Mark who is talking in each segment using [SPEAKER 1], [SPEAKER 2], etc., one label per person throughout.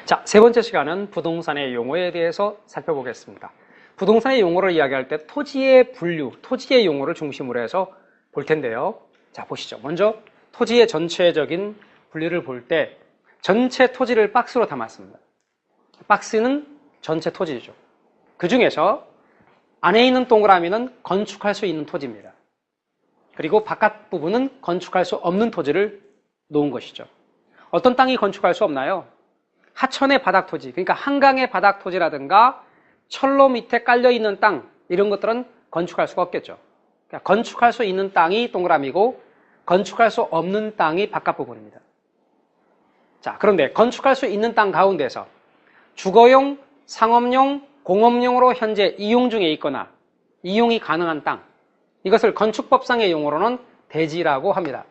[SPEAKER 1] 자, 세 번째 시간은 부동산의 용어에 대해서 살펴보겠습니다. 부동산의 용어를 이야기할 때 토지의 분류, 토지의 용어를 중심으로 해서 볼 텐데요. 자, 보시죠. 먼저 토지의 전체적인 분류를 볼 때 전체 토지를 박스로 담았습니다. 박스는 전체 토지죠. 그 중에서 안에 있는 동그라미는 건축할 수 있는 토지입니다. 그리고 바깥 부분은 건축할 수 없는 토지를 놓은 것이죠. 어떤 땅이 건축할 수 없나요? 하천의 바닥 토지, 그러니까 한강의 바닥 토지라든가 철로 밑에 깔려있는 땅, 이런 것들은 건축할 수가 없겠죠. 그러니까 건축할 수 있는 땅이 동그라미고 건축할 수 없는 땅이 바깥 부분입니다. 자, 그런데 건축할 수 있는 땅 가운데서 주거용, 상업용, 공업용으로 현재 이용 중에 있거나 이용이 가능한 땅, 이것을 건축법상의 용어로는 대지라고 합니다.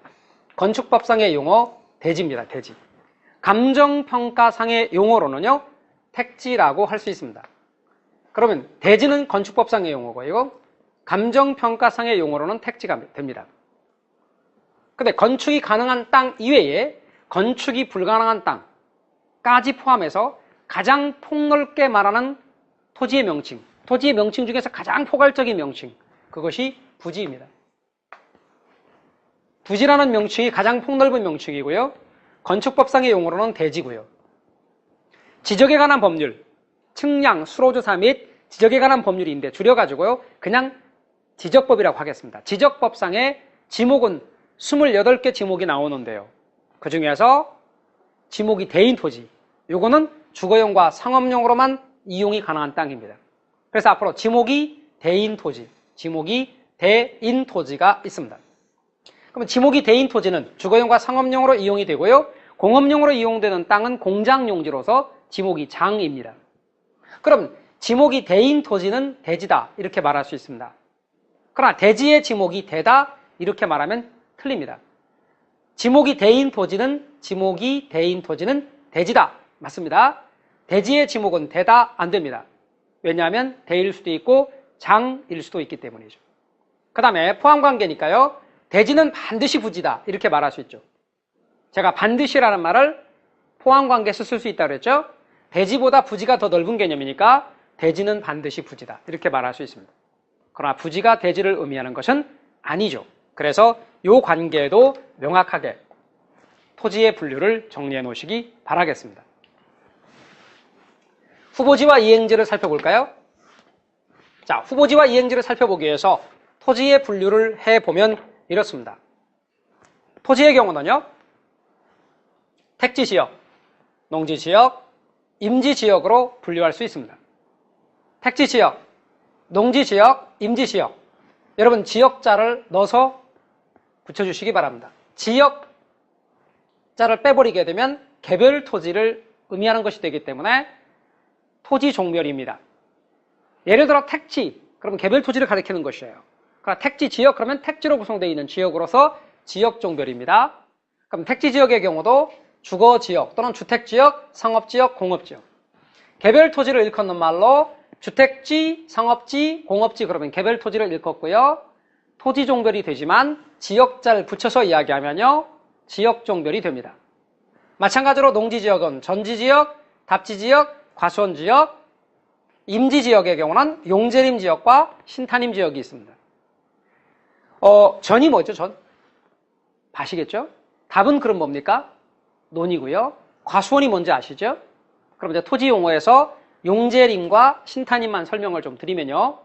[SPEAKER 1] 건축법상의 용어 대지입니다. 대지. 감정평가상의 용어로는요, 택지라고 할 수 있습니다. 그러면 대지는 건축법상의 용어고요, 감정평가상의 용어로는 택지가 됩니다. 근데 건축이 가능한 땅 이외에 건축이 불가능한 땅까지 포함해서 가장 폭넓게 말하는 토지의 명칭, 토지의 명칭 중에서 가장 포괄적인 명칭, 그것이 부지입니다. 부지라는 명칭이 가장 폭넓은 명칭이고요, 건축법상의 용어로는 대지고요. 지적에 관한 법률, 측량, 수로조사 및 지적에 관한 법률인데 줄여가지고요, 그냥 지적법이라고 하겠습니다. 지적법상의 지목은 28개 지목이 나오는데요. 그 중에서 지목이 대인 토지, 요거는 주거용과 상업용으로만 이용이 가능한 땅입니다. 그래서 앞으로 지목이 대인 토지, 지목이 대인 토지가 있습니다. 그러면 지목이 대인 토지는 주거용과 상업용으로 이용이 되고요, 공업용으로 이용되는 땅은 공장용지로서 지목이 장입니다. 그럼 지목이 대인 토지는 대지다, 이렇게 말할 수 있습니다. 그러나 대지의 지목이 대다, 이렇게 말하면 틀립니다. 지목이 대인 토지는 대지다, 맞습니다. 대지의 지목은 대다, 안 됩니다. 왜냐하면 대일 수도 있고 장일 수도 있기 때문이죠. 그 다음에 포함관계니까요, 대지는 반드시 부지다, 이렇게 말할 수 있죠. 제가 반드시라는 말을 포함관계에서 쓸 수 있다고 그랬죠. 대지보다 부지가 더 넓은 개념이니까 대지는 반드시 부지다, 이렇게 말할 수 있습니다. 그러나 부지가 대지를 의미하는 것은 아니죠. 그래서 이 관계에도 명확하게 토지의 분류를 정리해 놓으시기 바라겠습니다. 후보지와 이행지를 살펴볼까요? 자, 후보지와 이행지를 살펴보기 위해서 토지의 분류를 해보면 이렇습니다. 토지의 경우는요, 택지지역, 농지지역, 임지지역으로 분류할 수 있습니다. 택지지역, 농지지역, 임지지역, 여러분 지역자를 넣어서 붙여주시기 바랍니다. 지역자를 빼버리게 되면 개별 토지를 의미하는 것이 되기 때문에 토지 종별입니다. 예를 들어 택지, 그러면 개별 토지를 가리키는 것이에요. 그러나 택지 지역, 그러면 택지로 구성되어 있는 지역으로서 지역 종별입니다. 그럼 택지 지역의 경우도 주거 지역 또는 주택 지역, 상업 지역, 공업 지역. 개별 토지를 일컫는 말로 주택지, 상업지, 공업지, 그러면 개별 토지를 일컫고요. 토지 종별이 되지만 지역자를 붙여서 이야기하면요, 지역 종별이 됩니다. 마찬가지로 농지 지역은 전지 지역, 답지 지역, 과수원 지역, 임지 지역의 경우는 용재림 지역과 신탄임 지역이 있습니다. 전이 뭐죠? 전? 밭이겠죠? 답은 그럼 뭡니까? 논이고요. 과수원이 뭔지 아시죠? 그럼 이제 토지 용어에서 용재림과 신탄임만 설명을 좀 드리면요,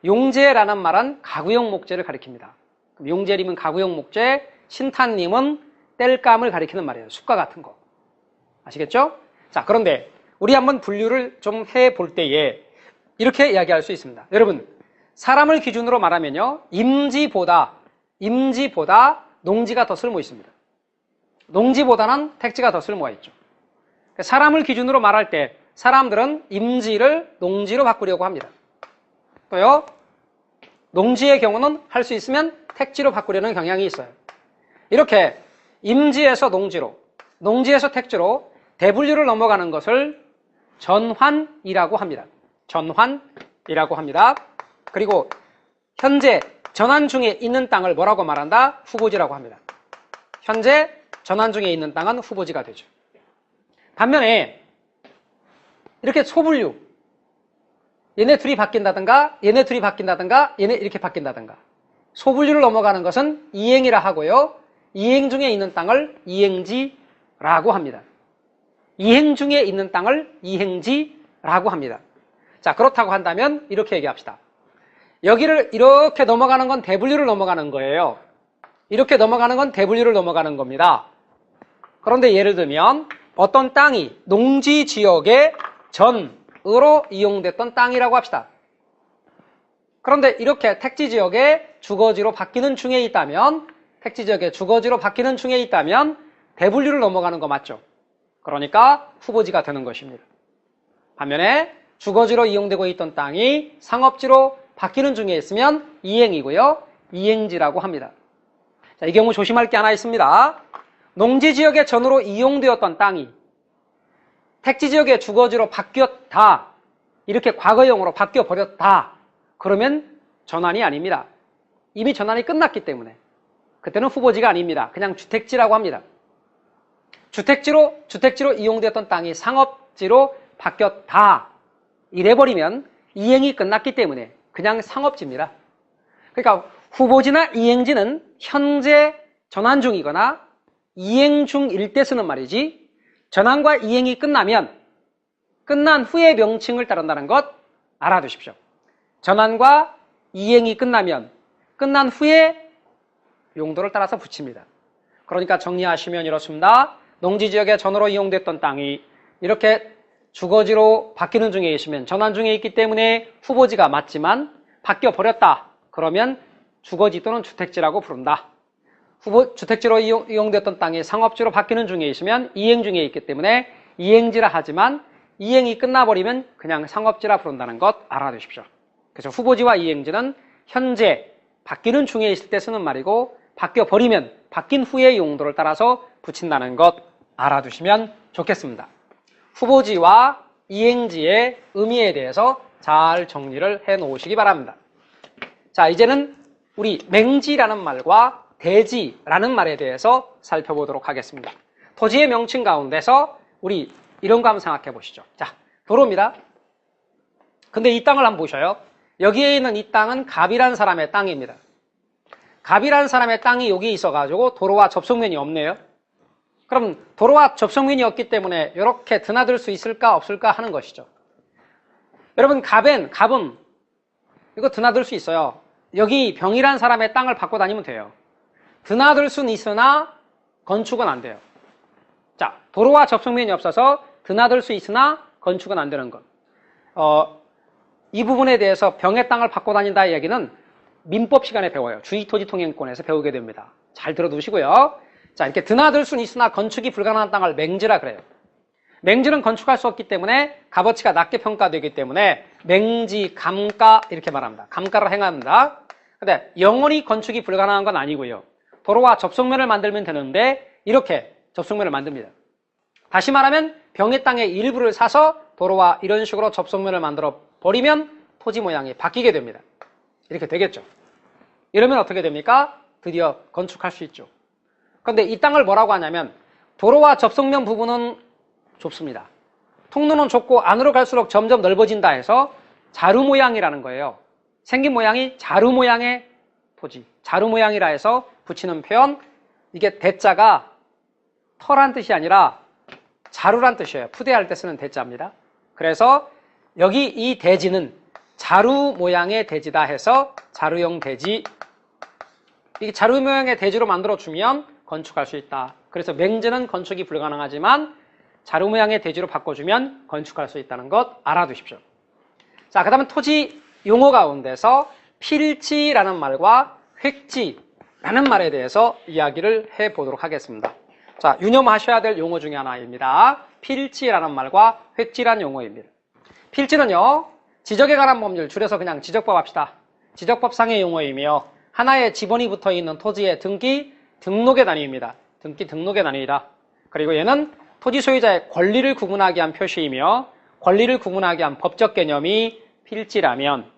[SPEAKER 1] 용재라는 말은 가구용 목재를 가리킵니다. 그럼 용재림은 가구용 목재, 신탄임은 땔감을 가리키는 말이에요. 숯과 같은 거. 아시겠죠? 자, 그런데 우리 한번 분류를 좀 해볼 때에 이렇게 이야기할 수 있습니다. 여러분, 사람을 기준으로 말하면요, 임지보다 농지가 더 쓸모 있습니다. 농지보다는 택지가 더 쓸모가 있죠. 사람을 기준으로 말할 때 사람들은 임지를 농지로 바꾸려고 합니다. 또요, 농지의 경우는 할 수 있으면 택지로 바꾸려는 경향이 있어요. 이렇게 임지에서 농지로, 농지에서 택지로 대분류를 넘어가는 것을 전환이라고 합니다. 전환이라고 합니다. 그리고 현재 전환 중에 있는 땅을 뭐라고 말한다? 후보지라고 합니다. 현재 전환 중에 있는 땅은 후보지가 되죠. 반면에 이렇게 소분류. 얘네 둘이 바뀐다든가, 얘네 둘이 바뀐다든가, 얘네 이렇게 바뀐다든가. 소분류를 넘어가는 것은 이행이라 하고요. 이행 중에 있는 땅을 이행지라고 합니다. 이행 중에 있는 땅을 이행지라고 합니다. 자, 그렇다고 한다면 이렇게 얘기합시다. 여기를 이렇게 넘어가는 건 대분류를 넘어가는 거예요. 이렇게 넘어가는 건 대분류를 넘어가는 겁니다. 그런데 예를 들면 어떤 땅이 농지 지역의 전으로 이용됐던 땅이라고 합시다. 그런데 이렇게 택지 지역의 주거지로 바뀌는 중에 있다면, 택지 지역의 주거지로 바뀌는 중에 있다면 대분류를 넘어가는 거 맞죠? 그러니까 후보지가 되는 것입니다. 반면에 주거지로 이용되고 있던 땅이 상업지로 바뀌는 중에 있으면 이행이고요. 이행지라고 합니다. 자, 이 경우 조심할 게 하나 있습니다. 농지 지역의 전으로 이용되었던 땅이 택지 지역의 주거지로 바뀌었다. 이렇게 과거형으로 바뀌어버렸다. 그러면 전환이 아닙니다. 이미 전환이 끝났기 때문에 그때는 후보지가 아닙니다. 그냥 주택지라고 합니다. 주택지로 이용되었던 땅이 상업지로 바뀌었다. 이래버리면 이행이 끝났기 때문에 그냥 상업지입니다. 그러니까 후보지나 이행지는 현재 전환 중이거나 이행 중일 때 쓰는 말이지, 전환과 이행이 끝난 후의 명칭을 따른다는 것 알아두십시오. 전환과 이행이 끝난 후에 용도를 따라서 붙입니다. 그러니까 정리하시면 이렇습니다. 농지지역의 전으로 이용됐던 땅이 이렇게 주거지로 바뀌는 중에 있으면 전환 중에 있기 때문에 후보지가 맞지만 바뀌어버렸다. 그러면 주거지 또는 주택지라고 부른다. 주택지로 이용됐던 땅이 상업지로 바뀌는 중에 있으면 이행 중에 있기 때문에 이행지라 하지만 이행이 끝나버리면 그냥 상업지라 부른다는 것 알아두십시오. 그래서 후보지와 이행지는 현재 바뀌는 중에 있을 때 쓰는 말이고 바뀌어버리면 바뀐 후의 용도를 따라서 붙인다는 것 알아두시면 좋겠습니다. 후보지와 이행지의 의미에 대해서 잘 정리를 해 놓으시기 바랍니다. 자, 이제는 우리 맹지라는 말과 대지라는 말에 대해서 살펴보도록 하겠습니다. 토지의 명칭 가운데서 우리 이런 거 한번 생각해 보시죠. 자, 도로입니다. 근데 이 땅을 한번 보셔요. 여기에 있는 이 땅은 갑이라는 사람의 땅입니다. 갑이라는 사람의 땅이 여기 있어가지고 도로와 접속면이 없네요. 그럼 도로와 접속면이 없기 때문에 이렇게 드나들 수 있을까 없을까 하는 것이죠. 여러분, 갑은 이거 드나들 수 있어요. 여기 병이라는 사람의 땅을 받고 다니면 돼요. 드나들 수는 있으나 건축은 안 돼요. 자, 도로와 접속면이 없어서 드나들 수 있으나 건축은 안 되는 것. 이 부분에 대해서 병의 땅을 받고 다닌다 이야기는 민법 시간에 배워요. 주의토지통행권에서 배우게 됩니다. 잘 들어두시고요. 자, 이렇게 드나들 수는 있으나 건축이 불가능한 땅을 맹지라 그래요. 맹지는 건축할 수 없기 때문에 값어치가 낮게 평가되기 때문에 맹지, 감가 이렇게 말합니다. 감가를 행합니다. 근데 영원히 건축이 불가능한 건 아니고요. 도로와 접속면을 만들면 되는데 이렇게 접속면을 만듭니다. 다시 말하면 병의 땅의 일부를 사서 도로와 이런 식으로 접속면을 만들어 버리면 토지 모양이 바뀌게 됩니다. 이렇게 되겠죠. 이러면 어떻게 됩니까? 드디어 건축할 수 있죠. 그런데 이 땅을 뭐라고 하냐면 도로와 접속면 부분은 좁습니다. 통로는 좁고 안으로 갈수록 점점 넓어진다 해서 자루 모양이라는 거예요. 생긴 모양이 자루 모양의 토지, 자루 모양이라 해서 붙이는 표현, 이게 대자가 터란 뜻이 아니라 자루란 뜻이에요. 푸대할 때 쓰는 대자입니다. 그래서 여기 이 대지는 자루 모양의 대지다 해서 자루형 대지, 이게 자루 모양의 대지로 만들어주면 건축할 수 있다. 그래서 맹지는 건축이 불가능하지만 자루 모양의 대지로 바꿔주면 건축할 수 있다는 것 알아두십시오. 자, 그 다음에 토지 용어 가운데서 필지라는 말과 획지라는 말에 대해서 이야기를 해보도록 하겠습니다. 자, 유념하셔야 될 용어 중에 하나입니다. 필지라는 말과 획지라는 용어입니다. 필지는요, 지적에 관한 법률, 줄여서 그냥 지적법 합시다. 지적법상의 용어이며 하나의 지번이 붙어있는 토지의 등기, 등록의 단위입니다. 등기, 등록의 단위이다. 그리고 얘는 토지 소유자의 권리를 구분하게 한 표시이며 권리를 구분하게 한 법적 개념이 필지라면,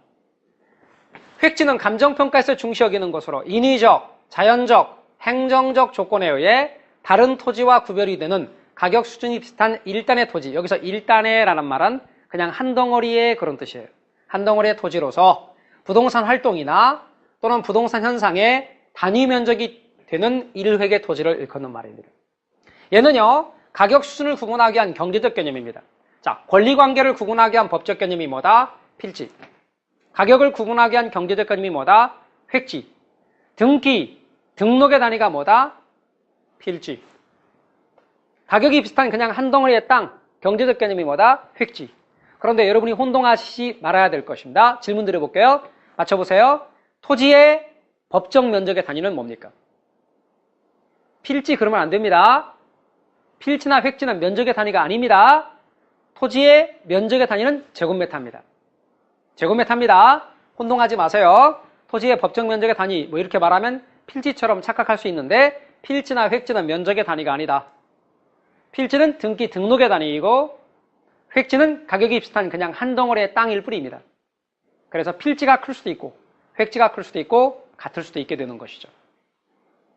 [SPEAKER 1] 획지는 감정평가에서 중시 여기는 것으로 인위적, 자연적, 행정적 조건에 의해 다른 토지와 구별이 되는 가격 수준이 비슷한 일단의 토지, 여기서 일단의라는 말은 그냥 한 덩어리의 그런 뜻이에요. 한 덩어리의 토지로서 부동산 활동이나 또는 부동산 현상의 단위 면적이 되는 1획의 토지를 일컫는 말입니다. 얘는요, 가격 수준을 구분하기 위한 경제적 개념입니다. 자, 권리관계를 구분하기 위한 법적 개념이 뭐다? 필지. 가격을 구분하기 위한 경제적 개념이 뭐다? 획지. 등기, 등록의 단위가 뭐다? 필지. 가격이 비슷한 그냥 한 덩어리의 땅, 경제적 개념이 뭐다? 획지. 그런데 여러분이 혼동하시지 말아야 될 것입니다. 질문 드려볼게요. 맞춰보세요. 토지의 법정 면적의 단위는 뭡니까? 필지 그러면 안 됩니다. 필지나 획지는 면적의 단위가 아닙니다. 토지의 면적의 단위는 제곱미터입니다. 제곱미터입니다. 혼동하지 마세요. 토지의 법정 면적의 단위 뭐 이렇게 말하면 필지처럼 착각할 수 있는데 필지나 획지는 면적의 단위가 아니다. 필지는 등기 등록의 단위이고 획지는 가격이 비슷한 그냥 한 덩어리의 땅일 뿐입니다. 그래서 필지가 클 수도 있고 획지가 클 수도 있고 같을 수도 있게 되는 것이죠.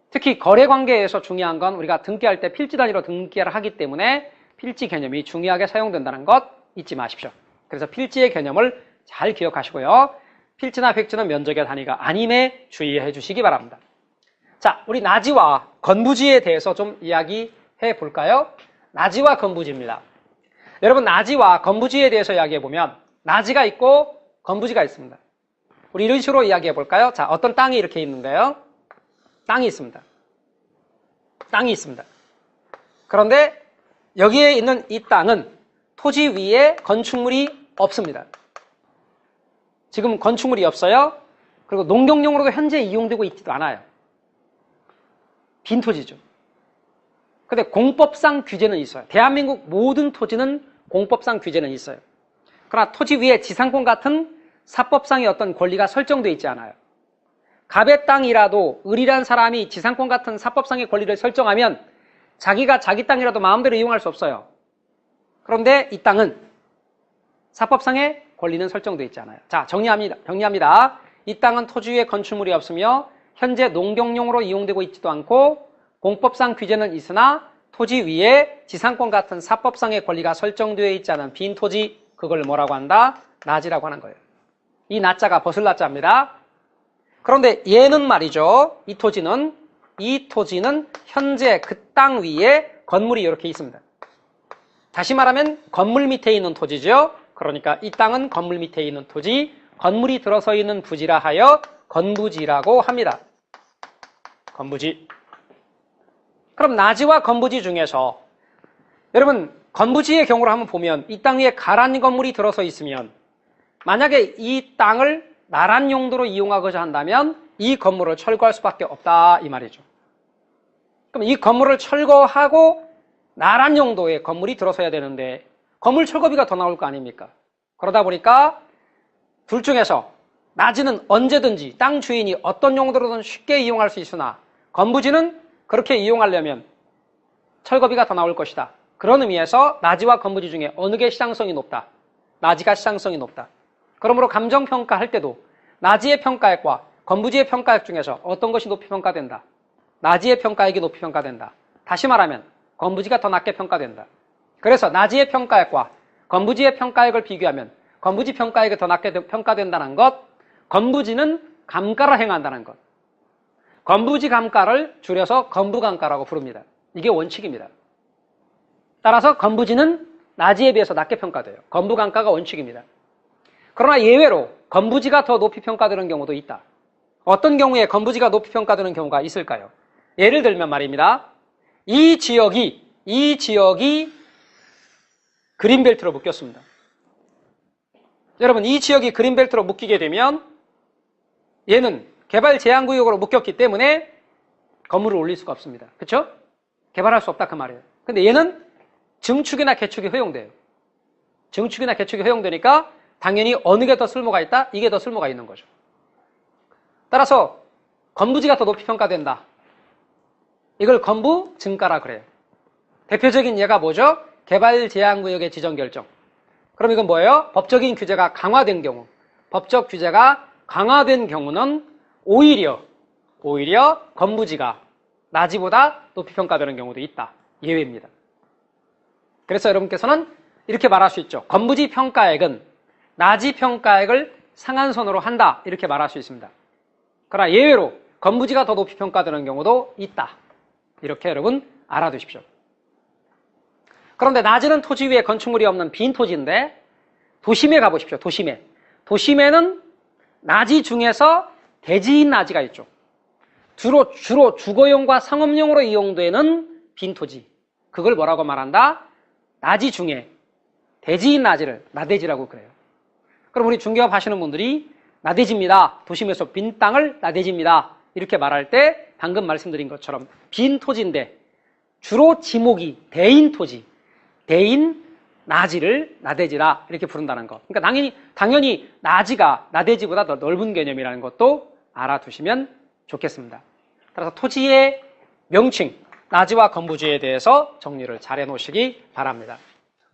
[SPEAKER 1] 특히 거래관계에서 중요한 건 우리가 등기할 때 필지 단위로 등기를 하기 때문에 필지 개념이 중요하게 사용된다는 것 잊지 마십시오. 그래서 필지의 개념을 잘 기억하시고요. 필지나 획지는 면적의 단위가 아님에 주의해 주시기 바랍니다. 자, 우리 나지와 건부지에 대해서 좀 이야기해 볼까요? 나지와 건부지입니다. 여러분, 나지와 건부지에 대해서 이야기해 보면 나지가 있고 건부지가 있습니다. 우리 이런 식으로 이야기해 볼까요? 자, 어떤 땅이 이렇게 있는데요. 땅이 있습니다. 땅이 있습니다. 그런데 여기에 있는 이 땅은 토지 위에 건축물이 없습니다. 지금 건축물이 없어요. 그리고 농경용으로도 현재 이용되고 있지도 않아요. 빈 토지죠. 근데 공법상 규제는 있어요. 대한민국 모든 토지는 공법상 규제는 있어요. 그러나 토지 위에 지상권 같은 사법상의 어떤 권리가 설정되어 있지 않아요. 갑의 땅이라도 을이란 사람이 지상권 같은 사법상의 권리를 설정하면 자기가 자기 땅이라도 마음대로 이용할 수 없어요. 그런데 이 땅은 사법상의 권리는 설정되어 있지 않아요. 자, 정리합니다. 이 땅은 토지 위에 건축물이 없으며 현재 농경용으로 이용되고 있지도 않고 공법상 규제는 있으나 토지 위에 지상권 같은 사법상의 권리가 설정되어 있지 않은 빈 토지, 그걸 뭐라고 한다? 나지라고 하는 거예요. 이 나자가 벗을 나자입니다. 그런데 얘는 말이죠. 이 토지는 현재 그 땅 위에 건물이 이렇게 있습니다. 다시 말하면 건물 밑에 있는 토지죠. 그러니까 이 땅은 건물 밑에 있는 토지, 건물이 들어서 있는 부지라 하여 건부지라고 합니다. 건부지. 그럼 나지와 건부지 중에서 여러분 건부지의 경우를 한번 보면 이 땅 위에 가란 건물이 들어서 있으면 만약에 이 땅을 나란 용도로 이용하고자 한다면 이 건물을 철거할 수밖에 없다 이 말이죠. 그럼 이 건물을 철거하고 나란 용도의 건물이 들어서야 되는데 건물 철거비가 더 나올 거 아닙니까? 그러다 보니까 둘 중에서 나지는 언제든지 땅 주인이 어떤 용도로든 쉽게 이용할 수 있으나 건부지는 그렇게 이용하려면 철거비가 더 나올 것이다. 그런 의미에서 나지와 건부지 중에 어느 게 시장성이 높다? 나지가 시장성이 높다. 그러므로 감정평가할 때도 나지의 평가액과 건부지의 평가액 중에서 어떤 것이 높이 평가된다? 나지의 평가액이 높이 평가된다. 다시 말하면 건부지가 더 낮게 평가된다. 그래서 나지의 평가액과 건부지의 평가액을 비교하면 건부지 평가액이 더 낮게 평가된다는 것, 건부지는 감가를 행한다는 것. 건부지 감가를 줄여서 건부감가라고 부릅니다. 이게 원칙입니다. 따라서 건부지는 나지에 비해서 낮게 평가돼요. 건부감가가 원칙입니다. 그러나 예외로 건부지가 더 높이 평가되는 경우도 있다. 어떤 경우에 건부지가 높이 평가되는 경우가 있을까요? 예를 들면 말입니다. 이 지역이 그린벨트로 묶였습니다. 여러분, 이 지역이 그린벨트로 묶이게 되면 얘는 개발 제한구역으로 묶였기 때문에 건물을 올릴 수가 없습니다. 그렇죠? 개발할 수 없다 그 말이에요. 근데 얘는 증축이나 개축이 허용돼요. 증축이나 개축이 허용되니까 당연히 어느 게 더 쓸모가 있다? 이게 더 쓸모가 있는 거죠. 따라서 건부지가 더 높이 평가된다. 이걸 건부 증가라 그래요. 대표적인 예가 뭐죠? 개발 제한구역의 지정 결정. 그럼 이건 뭐예요? 법적인 규제가 강화된 경우. 법적 규제가 강화된 경우는 오히려 건부지가 나지보다 높이 평가되는 경우도 있다. 예외입니다. 그래서 여러분께서는 이렇게 말할 수 있죠. 건부지 평가액은 나지 평가액을 상한선으로 한다. 이렇게 말할 수 있습니다. 그러나 예외로 건부지가 더 높이 평가되는 경우도 있다. 이렇게 여러분 알아두십시오. 그런데 낮은 토지 위에 건축물이 없는 빈 토지인데 도심에 가보십시오. 도심에. 도심에는 나지 중에서 대지인 나지가 있죠. 주로 주거용과 상업용으로 이용되는 빈 토지. 그걸 뭐라고 말한다? 나지 중에 대지인 나지를 나대지라고 그래요. 그럼 우리 중개업 하시는 분들이 나대지입니다. 도심에서 빈 땅을 나대지입니다. 이렇게 말할 때 방금 말씀드린 것처럼 빈 토지인데 주로 지목이 대인 토지, 대인 나지를 나대지라 이렇게 부른다는 것. 그러니까 당연히 나지가 나대지보다 더 넓은 개념이라는 것도 알아두시면 좋겠습니다. 따라서 토지의 명칭, 나지와 건부지에 대해서 정리를 잘 해놓으시기 바랍니다.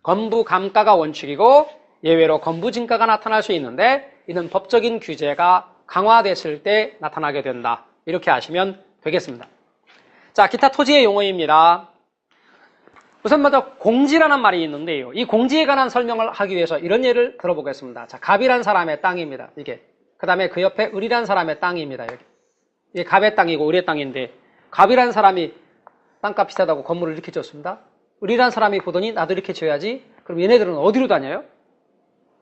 [SPEAKER 1] 건부 감가가 원칙이고 예외로 건부 진가가 나타날 수 있는데 이는 법적인 규제가 강화됐을 때 나타나게 된다. 이렇게 아시면 되겠습니다. 자, 기타 토지의 용어입니다. 우선 먼저 공지라는 말이 있는데요. 이 공지에 관한 설명을 하기 위해서 이런 예를 들어보겠습니다. 자, 갑이란 사람의 땅입니다. 이게. 그 다음에 그 옆에 을이란 사람의 땅입니다. 여기. 이게 갑의 땅이고 을의 땅인데 갑이란 사람이 땅값 비싸다고 건물을 이렇게 지었습니다. 을이란 사람이 보더니 나도 이렇게 지어야지. 그럼 얘네들은 어디로 다녀요?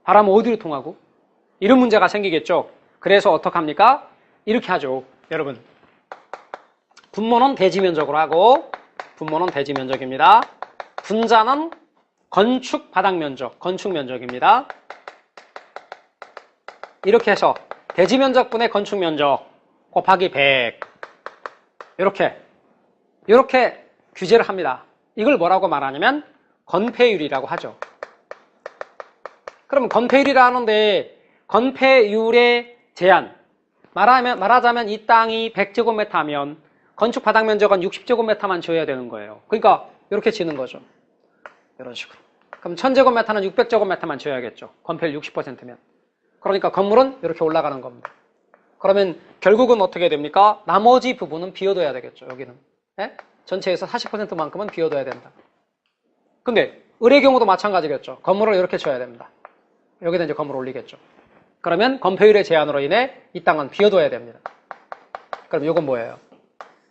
[SPEAKER 1] 바람은 어디로 통하고? 이런 문제가 생기겠죠. 그래서 어떡합니까? 이렇게 하죠. 여러분. 분모는 대지면적으로 하고 분모는 대지면적입니다. 분자는 건축 바닥면적, 건축면적입니다. 이렇게 해서 대지면적분의 건축면적 곱하기 100 이렇게 규제를 합니다. 이걸 뭐라고 말하냐면 건폐율이라고 하죠. 그럼 건폐율이라 하는데 건폐율의 제한 말하자면 이 땅이 100제곱미터면 건축 바닥면적은 60제곱미터만 지어야 되는 거예요. 그러니까 이렇게 지는 거죠. 이런 식으로. 그럼 1000제곱미터는 600제곱미터만 지어야겠죠. 건폐율 60%면. 그러니까 건물은 이렇게 올라가는 겁니다. 그러면 결국은 어떻게 됩니까? 나머지 부분은 비워둬야 되겠죠. 여기는. 예? 전체에서 40%만큼은 비워둬야 된다. 근데 을의 경우도 마찬가지겠죠. 건물을 이렇게 지어야 됩니다. 여기다 이제 건물을 올리겠죠. 그러면 건폐율의 제한으로 인해 이 땅은 비워둬야 됩니다. 그럼 이건 뭐예요?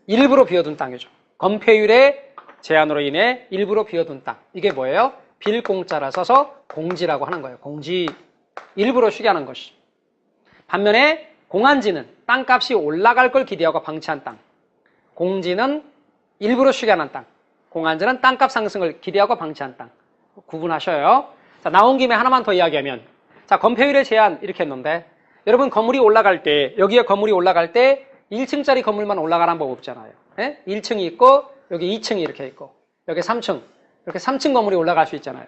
[SPEAKER 1] 일부러 비워둔 땅이죠. 건폐율의 제한으로 인해 일부러 비워둔 땅. 이게 뭐예요? 빌공짜라 써서 공지라고 하는 거예요. 공지. 일부러 쉬게 하는 것이. 반면에 공안지는 땅값이 올라갈 걸 기대하고 방치한 땅. 공지는 일부러 쉬게 하는 땅. 공안지는 땅값 상승을 기대하고 방치한 땅. 구분하셔요. 자, 나온 김에 하나만 더 이야기하면, 자, 건폐율의 제한 이렇게 했는데, 여러분 건물이 올라갈 때, 여기에 건물이 올라갈 때 1층짜리 건물만 올라가라는 법 없잖아요. 예? 1층이 있고 여기 2층이 이렇게 있고 여기 3층, 이렇게 3층 건물이 올라갈 수 있잖아요.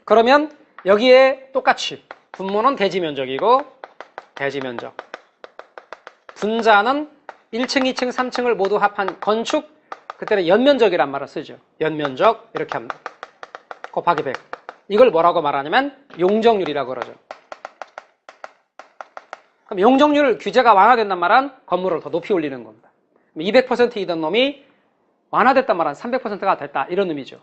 [SPEAKER 1] 그러면 여기에 똑같이 분모는 대지면적이고 대지면적, 분자는 1층, 2층, 3층을 모두 합한 건축, 그때는 연면적이란 말을 쓰죠. 연면적 이렇게 합니다. 곱하기 100. 이걸 뭐라고 말하냐면 용적률이라고 그러죠. 그럼 용적률 규제가 완화된단 말은 건물을 더 높이 올리는 겁니다. 200%이던 놈이 완화됐단 말은 300%가 됐다. 이런 의미죠.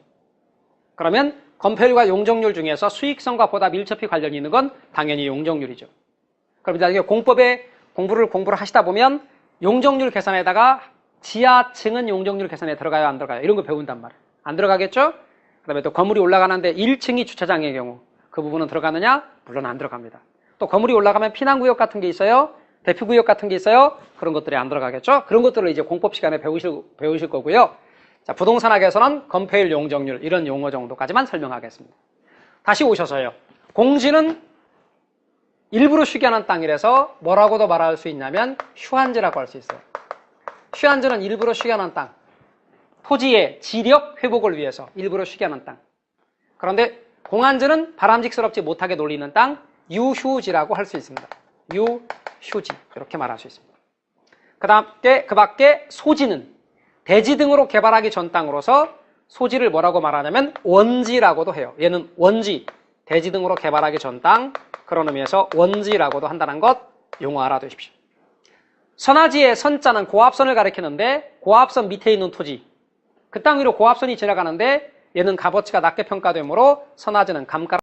[SPEAKER 1] 그러면 건폐율과 용적률 중에서 수익성과 보다 밀접히 관련이 있는 건 당연히 용적률이죠. 그럼 나중에 공부를 하시다 보면 용적률 계산에다가 지하층은 용적률 계산에 들어가요, 안 들어가요? 이런 거 배운단 말이에요. 안 들어가겠죠? 그 다음에 또 건물이 올라가는데 1층이 주차장의 경우 그 부분은 들어가느냐? 물론 안 들어갑니다. 또 건물이 올라가면 피난구역 같은 게 있어요. 대피구역 같은 게 있어요. 그런 것들이 안 들어가겠죠. 그런 것들을 이제 공법 시간에 배우실 거고요. 자, 부동산학에서는 건폐율, 용적률 이런 용어 정도까지만 설명하겠습니다. 다시 오셔서요. 공지는 일부러 쉬게 하는 땅이라서 뭐라고도 말할 수 있냐면 휴한지라고 할 수 있어요. 휴한지는 일부러 쉬게 하는 땅. 토지의 지력 회복을 위해서 일부러 쉬게 하는 땅. 그런데 공안지는 바람직스럽지 못하게 놀리는 땅, 유휴지라고 할 수 있습니다. 유휴지 이렇게 말할 수 있습니다. 그 밖에 소지는 대지 등으로 개발하기 전 땅으로서 소지를 뭐라고 말하냐면 원지라고도 해요. 얘는 원지, 대지 등으로 개발하기 전 땅, 그런 의미에서 원지라고도 한다는 것 용어 알아두십시오. 선화지의 선자는 고압선을 가리키는데 고압선 밑에 있는 토지, 그 땅 위로 고압선이 지나가는데 얘는 값어치가 낮게 평가되므로 선화증은 감가